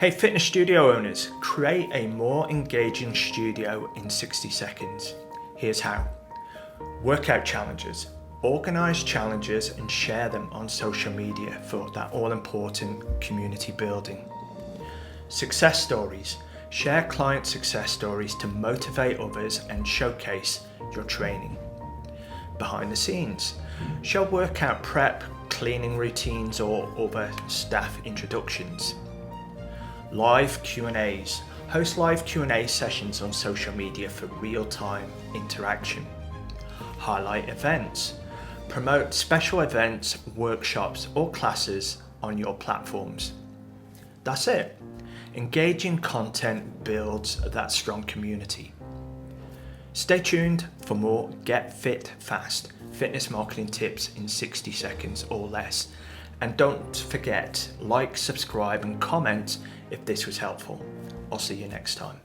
Hey fitness studio owners, create a more engaging studio in 60 seconds. Here's how. Workout challenges. Organise challenges and share them on social media for that all-important community building. Success stories. Share client success stories to motivate others and showcase your training. Behind the scenes. Show workout prep, cleaning routines or other staff introductions. Live Q&As. Host live Q&A sessions on social media for real-time interaction. Highlight events. Promote special events, workshops or classes on your platforms. That's it. Engaging content builds that strong community. Stay tuned for more Get Fit Fast fitness marketing tips in 60 seconds or less. And don't forget, like, subscribe and comment if this was helpful. I'll see you next time.